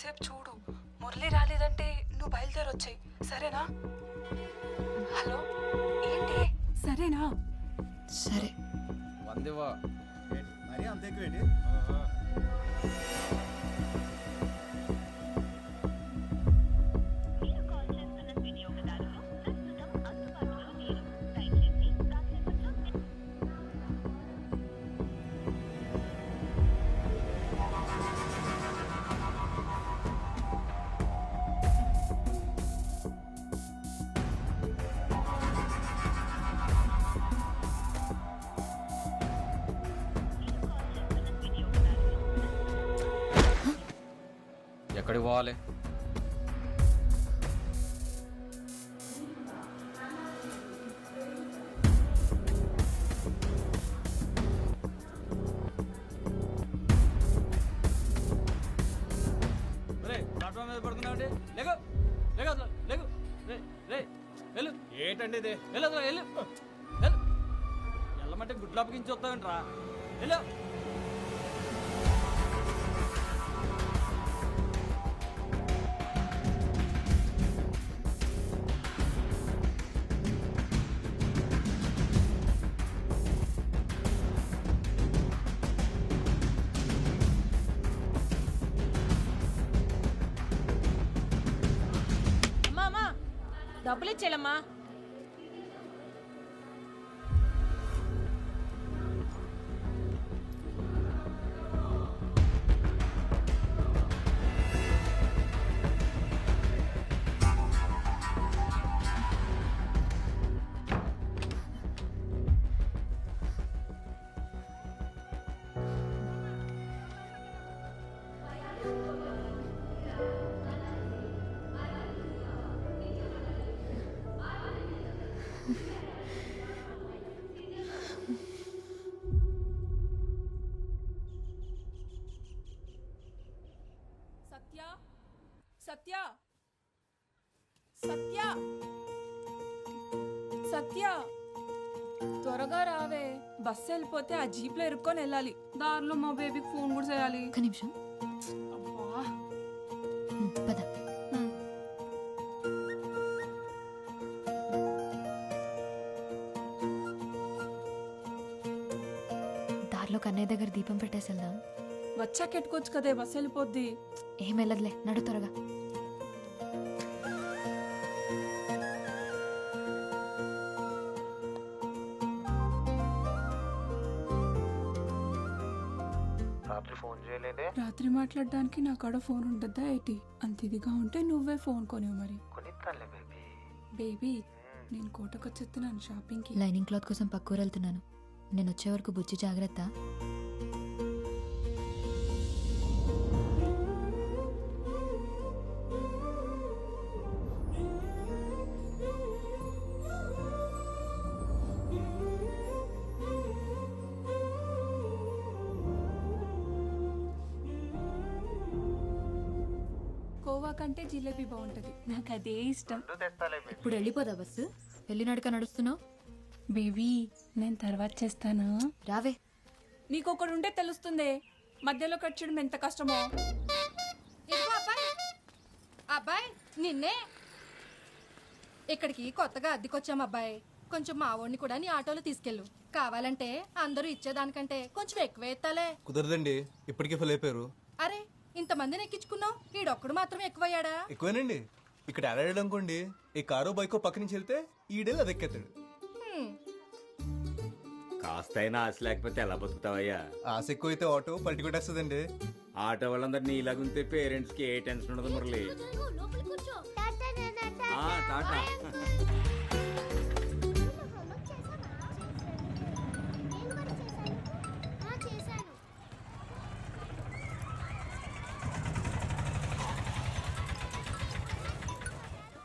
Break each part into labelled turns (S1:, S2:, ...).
S1: సేపు చూడు, మురళి రాలేదంటే నువ్వు బయలుదేరొచ్చాయి, సరేనా? హలో, ఏంటి? సరేనా?
S2: సరే.
S3: వందివా
S4: మరి అంత ఎక్కువేంటి?
S3: ఎక్కడికి పోవాలి? ప్లాట్ఫామ్ మీద పడుకున్నావండి. లేగు లేగు అసలు లేగు. రే రే వెళ్ళు.
S4: ఏంటండి ఇది?
S3: వెళ్ళు అసలు వెళ్ళు. వెళ్ళు. వెళ్ళమంటే గుడ్లు అప్పగించి వస్తావేంట్రా? వెళ్ళు.
S5: అమ్మా డబ్బులు ఇచ్చేయాలమ్మా. సత్య సత్య సత్య సత్య త్వరగా రావే, బస్సు వెళ్ళిపోతే ఆ జీప్లో ఇరుక్కొని వెళ్ళాలి. దారిలో మా బేబీకి ఫోన్ కూడా చేయాలి.
S2: ఒక్క నిమిషం.
S5: అబ్బా.
S2: పద. దారిలో కన్నయ్య దగ్గర దీపం పెట్టేసి వెళ్దాం.
S5: వచ్చాక ఎట్టుకోవచ్చు కదే, బస్సు వెళ్ళిపోద్ది.
S2: ఏం వెళ్ళదులే, నడు త్వరగా.
S4: రాత్రి ఫోన్ చేయలేదే?
S5: రాత్రి మాట్లాడడానికి నా కాడ ఫోన్ ఉంటుందా ఏంటి? అంత ఇదిగా ఉంటే నువ్వే ఫోన్ కొనివు మరి.
S4: కొనిస్తానులే బేబీ.
S5: బేబీ, నేను కోటకొచ్చేస్తున్నాను షాపింగ్కి.
S2: లైనింగ్ క్లాత్ కోసం పక్కూరు వెళ్తున్నాను. నేను వచ్చే వరకు బుజ్జి జాగ్రత్త.
S5: కోవా కంటే జిలేబీ బాగుంటది, నాకు అదే ఇష్టం.
S2: ఇప్పుడు వెళ్ళిపోదా బస్సు? వెళ్ళి నడక నడుస్తున్నావు.
S5: బేబీ, నేను తర్వాత చేస్తాను.
S2: రావే.
S5: నీకు ఒకడు ఉంటే తెలుస్తుంది మధ్యలో కట్ చేయడం ఎంత కష్టమో.
S6: ఇదిగో అబ్బాయి, అబ్బాయి నిన్నే. ఇక్కడికి కొత్తగా అద్దెకొచ్చాం అబ్బాయి. కొంచెం మా వాడిని కూడా నీ ఆటోలో తీసుకెళ్ళు. కావాలంటే అందరూ ఇచ్చేదానికంటే కొంచెం ఎక్కువ ఎత్తాలే.
S4: కుదరదండి, ఇప్పటికే ఫుల్ అయిపోయారు.
S6: అరే, ఇంతమందిని ఎక్కించుకున్నావు, ఈడొక్కడు మాత్రం ఎక్కువయ్యాడా?
S4: ఎక్కువేనండి. ఇక్కడ ఆడాడు అనుకోండి, ఈ కారో బైకో పక్క నుంచి వెళ్తే ఈడేళ్ళు అది ఎక్కేస్తాడు.
S7: కాస్తైనా ఆశ లేకపోతే ఎలా బతుకుతావయ్యా?
S4: ఆశ ఎక్కువైతే ఆటో పల్టి కొట్టేస్తుందండి.
S7: ఆటో వాళ్ళందరినీ ఇలాగుంటే పేరెంట్స్ కి ఏ టెన్షన్ ఉండదు మురళి. టాటా.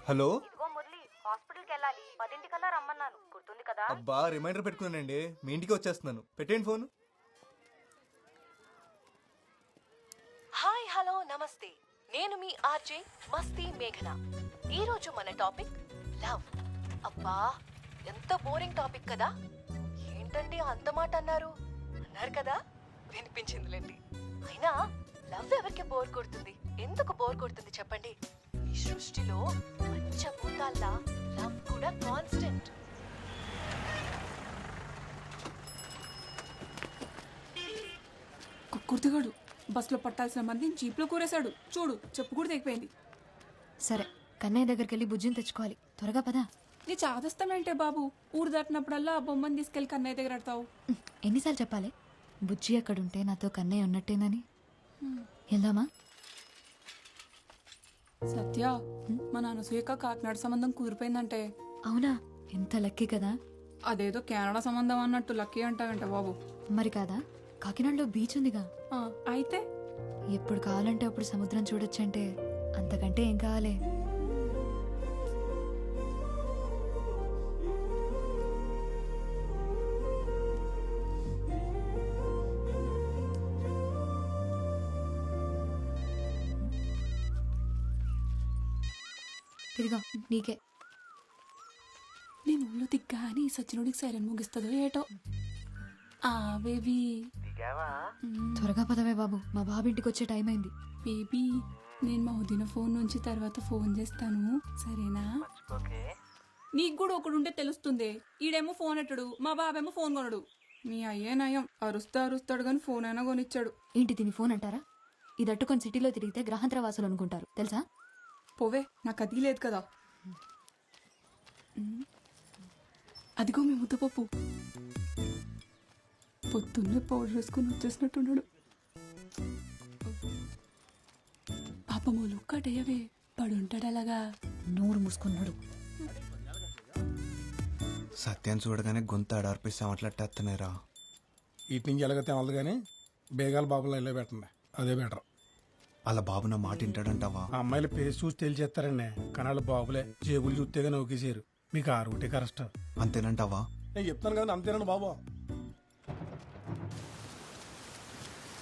S4: హలో.
S8: ఇదిగో మురళి, హాస్పిటల్కి వెళ్ళాలి. 10 రమ్మన్నాను, గుర్తుంది కదా?
S4: అబ్బా, రిమైండర్ పెట్టుకున్నానండి. మీ ఇంటికి వచ్చేస్తున్నాను. పెట్టేయండి ఫోన్.
S9: హాయ్ హలో నమస్తే, నేను మీ ఆర్జే మస్తీ మేఘన. ఈరోజు మన టాపిక్ లవ్. అబ్బా, ఎంత బోరింగ్ టాపిక్ కదా. ఏంటండి అంత మాట అన్నారు కదా? వినిపించిందిలేండి. అయినా లవ్ ఎవరికి బోర్ కొడుతుంది? ఎందుకు బోర్ కొడుతుంది చెప్పండి? ఈ సృష్టిలో పంచభూతాల్లా లవ్ కూడా కాన్స్టెంట్.
S5: కుర్తిగాడు బస్సులో పట్టాల్సిన మందిని జీప్లో కూరేశాడు. చూడు, చెప్పు కూడా తెగిపోయింది.
S2: సరే, కన్నయ్య దగ్గరికి వెళ్ళి బుజ్జిని తెచ్చుకోవాలి. త్వరగా పదా.
S5: నీ చాదస్తామేంటే బాబు? ఊరు దాటినప్పుడల్లా ఆ బొమ్మని తీసుకెళ్లి కన్నయ్య దగ్గర ఆడతావు.
S2: ఎన్నిసార్లు చెప్పాలి? బుజ్జి అక్కడుంటే నాతో కన్నయ్య ఉన్నట్టేనని. వెళ్దామా?
S5: సత్య, మా నాన్న సూయక కాకినాడ సంబంధం కుదిరిపోయిందంటే.
S2: అవునా? ఎంత లక్కీ కదా.
S5: అదేదో కెనడా సంబంధం అన్నట్టు లక్కీ అంటావంట బాబు.
S2: మరి కాదా? కాకినాడలో బీచ్ ఉందిగా.
S5: అయితే
S2: ఎప్పుడు కావాలంటే అప్పుడు సముద్రం చూడొచ్చంటే అంతకంటే ఏం కావాలి? ఇదిగో నీకే.
S5: నేను ఊళ్ళో దిగ్గా అని సచ్చినోడికి సైరన్ ముగిస్తుందో ఏటో. ఆ బేబీ,
S2: త్వరగా పదవే బాబు, మా బాబు ఇంటికి వచ్చే టైం అయింది.
S5: బేబీ, నేను మా వదిన ఫోన్ నుంచి తర్వాత ఫోన్ చేస్తాను, సరేనా? నీకు కూడా ఒకడుంటే తెలుస్తుంది. ఈడేమో ఫోన్ ఎట్టడు, మా బాబేమో ఫోన్ కొనడు. మీ అయ్యే నయం, అరుస్తాడు కానీ ఫోన్ అయినా కొనిచ్చాడు.
S2: ఏంటి దీని ఫోన్ అంటారా? ఇది అట్టుకొని సిటీలో తిరిగితే గ్రహాంతర వాసులు అనుకుంటారు తెలుసా?
S5: పోవే, నాకు అది లేదు కదా. అదిగో మీ ముద్దపప్పు పొద్దున్నే పౌడర్ వేసుకుని వచ్చేసినట్టున్నాడు. పాపము లుక్కడేయవే, పడుంటాడు అలాగా.
S2: నోరు మూసుకున్నాడు.
S4: సత్యాన్ని చూడగానే గొంతు ఆడార్పిస్తాం అట్లట్టేస్తున్నారా.
S10: ఇటు నుంచి ఎలాగైతే అవ్వదు కానీ బేగాల బాబులో వెళ్ళే పెట్టండి, అదే బెటర్.
S4: అలా బాబు నా మాట వింటాడంటావా?
S10: ఆ అమ్మాయిల పేరు చూసి తెలిచేస్తారండి, కానీ వాళ్ళ బాబులే జేబులు చూస్తేగా నౌకేసారు. మీకు ఆ రూటే కరెక్ట్.
S4: అంతేనంటావా?
S10: నేను చెప్తాను కదా, అంతేనండి బాబు.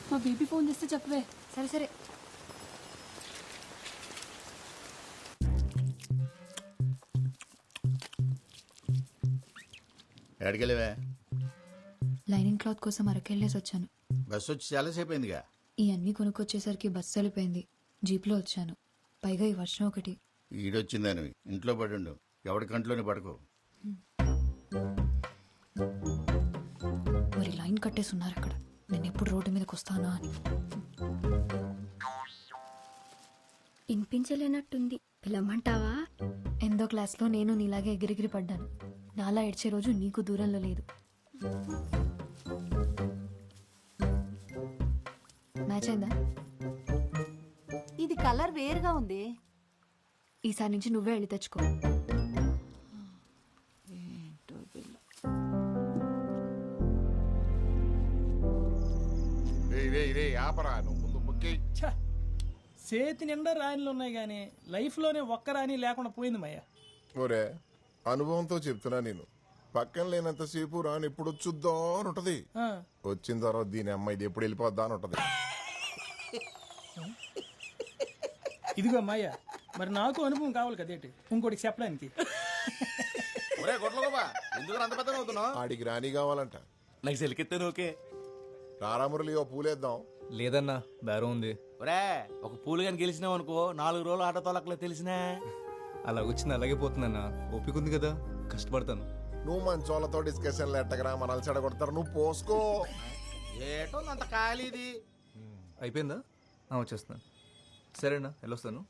S5: మా బేబీ ఫోన్ చేస్తే చెప్పవే.
S2: సరే సరే.
S11: ఎక్కడికెళ్ళవే?
S2: లైనింగ్ క్లాత్ కోసం అరకెళ్ళేసి వచ్చాను.
S11: బస్సు వచ్చి చాలాసేపు అయిందిగా.
S2: ఈ అన్ని కొనుక్కొచ్చేసరికి బస్సు వెళ్ళిపోయింది. జీప్లో వచ్చాను. పైగా ఈ వర్షం ఒకటి.
S11: ఈడొచ్చిందని ఇంట్లో పడుండు, ఎవడి కంట్లోనే పడకు.
S2: మరి లైన్ కట్టేసి ఉన్నారు అక్కడ. నేను ఎప్పుడు రోడ్డు మీదకి వస్తానా అని.
S8: వినిపించలేనట్టుంది, పిలవమంటావా?
S2: ఎందో క్లాస్లో నేను నీలాగే ఎగిరిగిరి పడ్డాను. నాలా ఏడ్చే రోజు నీకు దూరంలో లేదు. మ్యాచ్ అయిందా?
S8: ఇది కలర్ వేరుగా ఉంది.
S2: ఈసారి నుంచి నువ్వే వెళ్ళి తెచ్చుకో.
S10: చేతి నిండా రాణిలు ఉన్నాయి కానీ లైఫ్లోనే ఒక్క రాణి లేకుండా పోయింది మయ్య.
S12: ఒరే, అనుభవంతో చెప్తున్నా, నేను పక్కన లేనంతసేపు రాని ఎప్పుడు వచ్చుద్దా అని ఉంటది. వచ్చిన తర్వాత దీని అమ్మాయి ఇది ఎప్పుడు వెళ్ళిపోద్దా అని ఉంటది.
S10: ఇదిగో మాయ, మరి నాకు అనుభవం కావాలి కదేటి ఇంకోటికి చెప్పడానికి.
S12: ఆడికి రాణి కావాలంట.
S4: నాకు సెలికెత్తాను. ఓకే
S12: రారామురళి, ఓ పూలేద్దాం.
S4: లేదన్నా, బేరం ఉంది.
S3: ఒరే, ఒక పూలు కానీ గెలిచినావు అనుకో, 4 రోజులు ఆటో తోలకలే తెలిసినా.
S4: అలా వచ్చింది అలాగే పోతుందన్నా. ఓపిక ఉంది కదా, కష్టపడతాను.
S12: నువ్వు మంచోళ్ళతో డిస్కషన్లు ఎట్టగరా, మనల్ని చెడగొడతారు. నువ్వు పోసుకో.
S11: ఏటో అంత ఖాళీది.
S4: అయిపోయిందా? వచ్చేస్తున్నాను. సరేనా, వెళ్ళొస్తాను.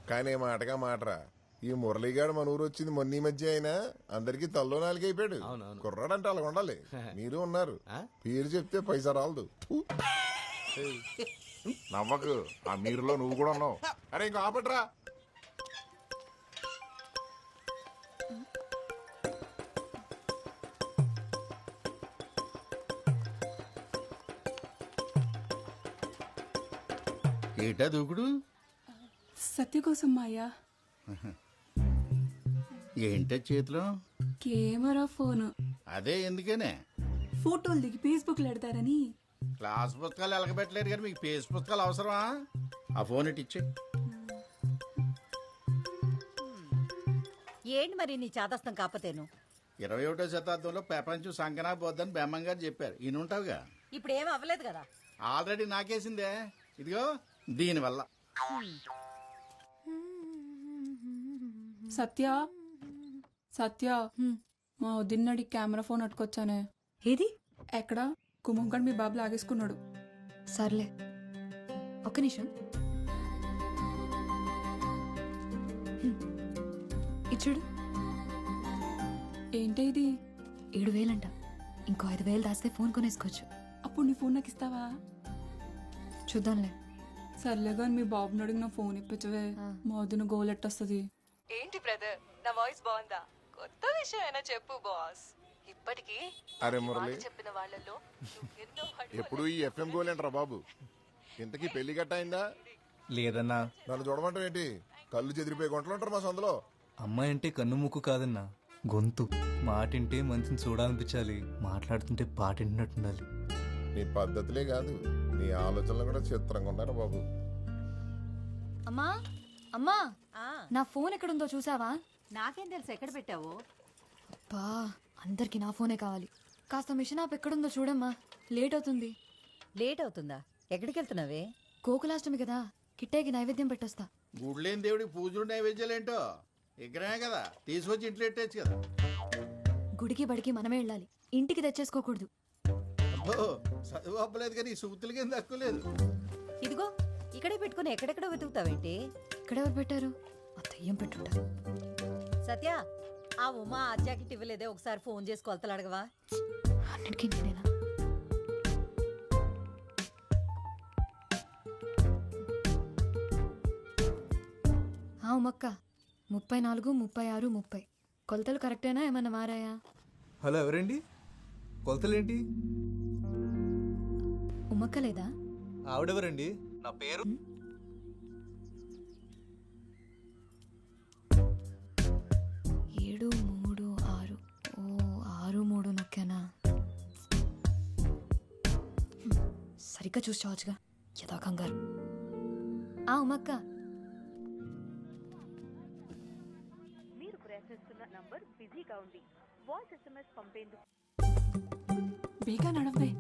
S12: కానీ మాటగా మాటరా, ఈ మురళీగాడు మన ఊరు వచ్చింది మొన్న ఈ మధ్య అయినా అందరికి తల్లో నాలుగు అయిపోయాడు. కుర్రాడంటే అలా ఉండాలి. మీరు ఉన్నారు, పేరు చెప్తే పైసా రాలదు. నవ్వకు, ఆ మీరులో నువ్వు కూడా ఉన్నావు. అరే ఇంకా ఆపట్రా.
S11: ఏటా దూకుడు?
S5: సత్య కోసం మాయా.
S11: ఏంటో చేతిలో?
S5: Camera phone.
S11: అదే ఎందుకనే?
S5: ఫోటోలు దిగి ఫేస్బుక్ లో పెడతారని.
S11: క్లాస్ పుస్తకాలు ఎలకబెట్టలేరు కానీ మీకు పేస్ పుస్తకాలు అవసరమా? ఆ ఫోన్ ఇటు ఇచ్చే.
S8: ఏంటి మరి నీ చాదస్తం కాకపోతేను?
S11: 21వ శతాబ్దంలో ప్రపంచం సంకనా పోద్దని బెమ్మంగారు చెప్పారు. ఈయన ఉంటావుగా.
S8: ఇప్పుడు ఏం అవ్వలేదు కదా.
S11: ఆల్రెడీ నాకేసిందే ఇదిగో దీనివల్ల.
S5: సత్య సత్య మా వదిన్నడి కెమెరా ఫోన్ అట్టుకొచ్చానే.
S2: ఏది?
S5: ఎక్కడ? కుమంకడ్ మీ బాబు లాగేసుకున్నాడు.
S2: సర్లే, ఒక్క నిమిషం. ఇచ్చుడు.
S5: ఏంటి ఇది?
S2: 7,000 అంట. ఇంకో 5,000 దాస్తే ఫోన్ కొనేసుకోవచ్చు.
S5: అప్పుడు నీ ఫోన్ నాకు ఇస్తావా?
S2: చూద్దాంలే.
S5: సర్లే కానీ మీ బాబుని అడిగిన ఫోన్ ఇప్పించవే. మా వదిన గోల్ ఎట్టొస్తుంది.
S9: ఏంటి బ్రదర్, నా వాయిస్ బాగుందా? కొత్త విషయం అయినా చెప్పు బాస్. ఇప్పటికీ
S12: అరే మురళి,
S9: చెప్పిన వాళ్ళలో ఎన్నో
S12: ఎప్పుడు ఈ ఎఫ్ఎం గోలేంట్రా బాబు? ఇంతకీ పెళ్లి గట్ట అయిందా?
S4: లేదన్నా.
S12: నన్ను చూడమంటావు ఏంటి? కళ్ళు చెదిరిపోయి గుంటలు ఉంటారు మా సందులో.
S4: అమ్మాయి అంటే కన్ను ముక్కు కాదన్నా, గొంతు. మాటింటే మనిషిని చూడాలనిపించాలి, మాట్లాడుతుంటే పాట వింటున్నట్టుండాలి.
S12: నీ పద్ధతులే కాదు, నీ ఆలోచనలు కూడా చిత్రంగా ఉన్నారు బాబు.
S2: అమ్మా అమ్మా, నా ఫోన్ ఎక్కడుందో చూసావా?
S8: నాకేం తెలుసు ఎక్కడ పెట్టావు?
S2: అబ్బా, అందరికి నా ఫోనే కావాలి. కాస్త మిషన్ ఆప్ ఎక్కడుందో చూడమ్మా, లేట్ అవుతుంది.
S8: లేట్ అవుతుందా? ఎక్కడికి వెళ్తున్నావే?
S2: గోకులాష్టమి కదా, కిట్టేకి నైవేద్యం పెట్టొస్తా.
S11: గుడ్లేని దేవుడికి పూజలు నైవేద్యాలేంటో విగ్రహమే కదా, తీసుకొచ్చి ఇంట్లో పెట్టేచ్చు కదా.
S2: గుడికి బడికి మనమే వెళ్ళాలి, ఇంటికి తెచ్చేసుకోకూడదు.
S11: అబ్బో, చదువు అప్పలేదు కానీ సూతులకి ఏం తక్కువ లేదు.
S8: ఇదిగో ఇక్కడే పెట్టుకుని ఎక్కడెక్కడ వెతుకుతావేంటి?
S2: ఇక్కడెవరు పెట్టారు? ఆ దయ్యం పెట్టుంటారు.
S8: సత్య, ఆ ఉమా ఆ జాకెట్ ఇవ్వలేదే, ఒకసారి ఫోన్ చేసి కొలతలు అడగవా?
S2: అన్నిటికీ నేనేనా? ఉమ్మక్క, 34, 36, 30 కొలతలు కరెక్టేనా? ఏమన్నా మారాయా?
S4: హలో, ఎవరండి? కొలతలేంటి?
S2: ఉమ్మక్క లేదా?
S4: ఆవిడెవరండి? నా పేరు
S2: 7, 3, 6. ఓ, 6, 3 నొక్కానా? సరిగ్గా చూసి చావచ్చుగా, యథా కంగారు. ఉమ్మక్క,
S8: మీరు ప్రయత్నిస్తున్న నంబర్ బిజీగా ఉంది. వాయిస్ SMS పంపేందుకు
S5: బేగా నడవే.